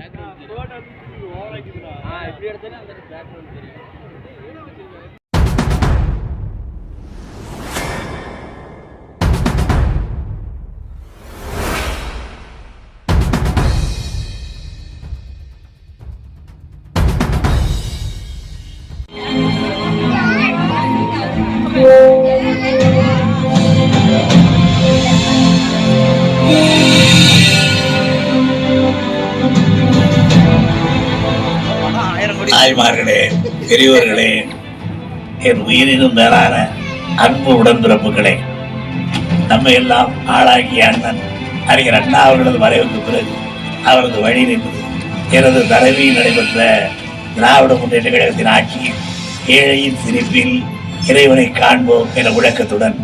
இப்படி எடுத்தாலே அந்த பேக்ரவுண்ட் தெரியும். தாய்மார்களே, பெரியவர்களே, என் உயிரினும் மேலான அன்பு உடன்பிறப்புகளே, நம்ம எல்லாம் ஆளாகிய அண்ணன் அறிஞர் அண்ணா அவர்களது மறைவுக்கு பிறகு அவரது வழி நின்றது எனது தலைமையில் நடைபெற்ற திராவிட முன்னேற்ற கழகத்தின் ஆட்சியில் ஏழையின் சிரிப்பில் இறைவனை காண்போம் என முழக்கத்துடன்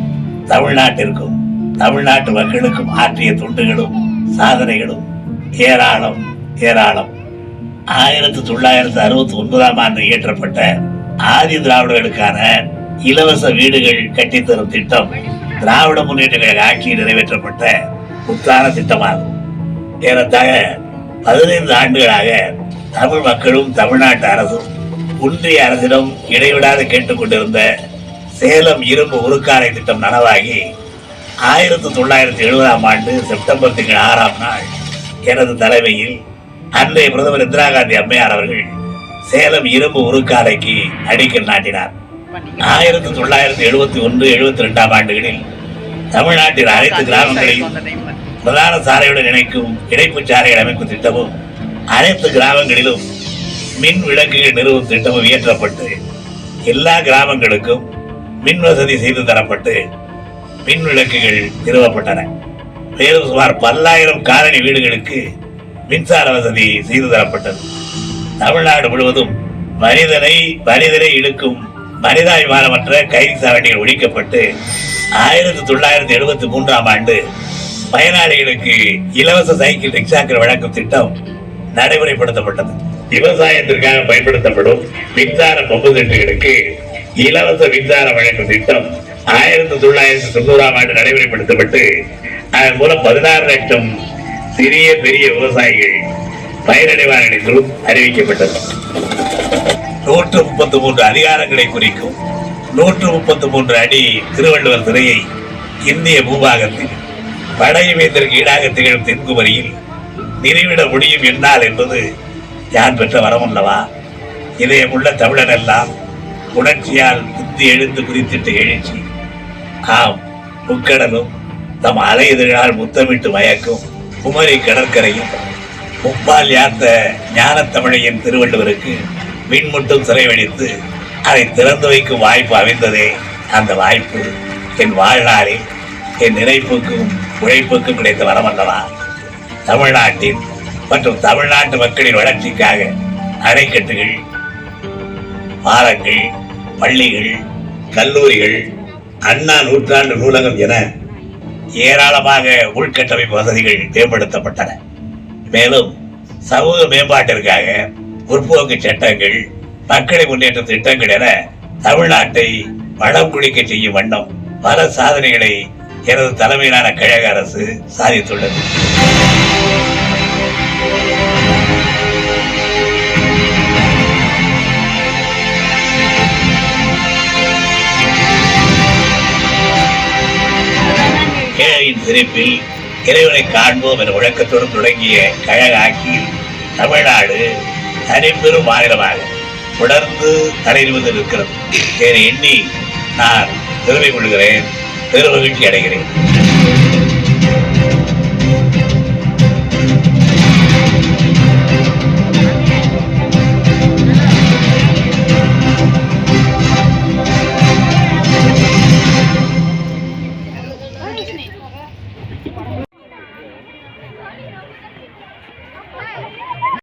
தமிழ்நாட்டிற்கும் தமிழ்நாட்டு மக்களுக்கும் ஆற்றிய தொண்டுகளும் சாதனைகளும் ஏராளம் ஏராளம். 1969ஆம் ஆண்டு இயற்றப்பட்ட ஆதி திராவிடர்களுக்கான இலவச வீடுகள் கட்டித்தரும் திட்டம் திராவிட முன்னேற்ற கழக ஆட்சியில் நிறைவேற்றப்பட்ட புத்தான திட்டமாகும். ஏறத்தாழ 15 ஆண்டுகளாக தமிழ் மக்களும் தமிழ்நாட்டு அரசும் ஒன்றிய அரசிடம் இடைவிடாது கேட்டுக்கொண்டிருந்த சேலம் இரும்பு உருக்காலை திட்டம் நனவாகி 1970ஆம் ஆண்டு செப்டம்பர் திங்கள் 6ஆம் நாள் எனது தலைமையில் அன்றைய பிரதமர் இந்திரா காந்தி அம்மையார் அவர்கள் சேலம் இரும்பு உருக்காலைக்கு அடிக்கல் நாட்டினார். 1971-72ஆம் ஆண்டுகளில் தமிழ்நாட்டின் அனைத்து கிராமங்களையும் பிரதான சாலையுடன் இணைக்கும் இணைப்பு சாலைகள் அமைக்கும் திட்டமும் அனைத்து கிராமங்களிலும் மின் விளக்குகள் நிறுவும் திட்டமும் இயற்றப்பட்டு எல்லா கிராமங்களுக்கும் மின் வசதி செய்து தரப்பட்டு மின் விளக்குகள் நிறுவப்பட்டன. மேலும் சுமார் 10,000 காலனி வீடுகளுக்கு மின்சார வசதி செய்து தரப்பட்டது. தமிழ்நாடு முழுவதும் மனிதனை இழுக்கும் மனிதாபிமானமற்ற கைதி சாவடிகள் ஒழிக்கப்பட்டு 1973ஆம் ஆண்டு பயனாளிகளுக்கு இலவச சைக்கிள் ரிக்ஷாக்கள் வழங்கும் திட்டம் நடைமுறைப்படுத்தப்பட்டது. விவசாயத்திற்காக பயன்படுத்தப்படும் மின்சார பம்பு செட்டுகளுக்கு இலவச மின்சாரம் வழங்கும் திட்டம் 1990ஆம் ஆண்டு நடைமுறைப்படுத்தப்பட்டு அதன் மூலம் 16 லட்சம் சிறிய பெரிய விவசாயிகள் பயனடைவார்கள் என்றும் அறிவிக்கப்பட்டது. 133 அதிகாரங்களை குறிக்கும் 133 அடி திருவள்ளுவர் சிலையை இந்திய பூபாகத்தில் படையமைத்திற்கு ஈடாக திகழும் தென்குமரியில் நிறுவிட முடியும் என்னால் என்பது யான் பெற்ற வரமல்லவா? இதயமுள்ள தமிழன் எல்லாம் உணர்ச்சியால் குத்தி எழுந்து குறித்திட்ட எழுச்சி. ஆம், முக்கடலும் தம் அலையுதழால் முத்தமிட்டு மயக்கும் குமரி கடற்கரையும் முப்பால் யாத்த ஞான தமிழையின் திருவள்ளுவருக்கு மின்முட்டும் சிறைவடித்து அதை திறந்து வைக்கும் வாய்ப்பு அமைந்ததே. அந்த வாய்ப்பு என் வாழ்நாளில் என் நினைப்புக்கும் உழைப்புக்கும் கிடைத்த வரமல்லவா? தமிழ்நாட்டின் மற்றும் தமிழ்நாட்டு மக்களின் வளர்ச்சிக்காக அணைக்கட்டுகள், பாலங்கள், பள்ளிகள், கல்லூரிகள், அண்ணா நூற்றாண்டு நூலகம் என ஏராளமாக உள்கட்டமைப்பு வசதிகள் மேம்படுத்தப்பட்டன. மேலும் சமூக மேம்பாட்டிற்காக முற்போக்கு சட்டங்கள், மக்களை முன்னேற்ற திட்டங்கள் என தமிழ்நாட்டை வளம் குளிக்க செய்யும் வண்ணம் பல சாதனைகளை எனது தலைமையிலான கழக அரசு சாதித்துள்ளது. ஏழையின் சிரிப்பில் இறைவனை காண்போம் என முழக்கத்தோடு தொடங்கிய கழக ஆட்சியில் தமிழ்நாடு தனிப்பெரும் மாநிலமாக தொடர்ந்து தலைநிமிர்ந்து இருக்கிறது என எண்ணி நான் பெருமை கொள்கிறேன், பெருமகிழ்ச்சி அடைகிறேன்.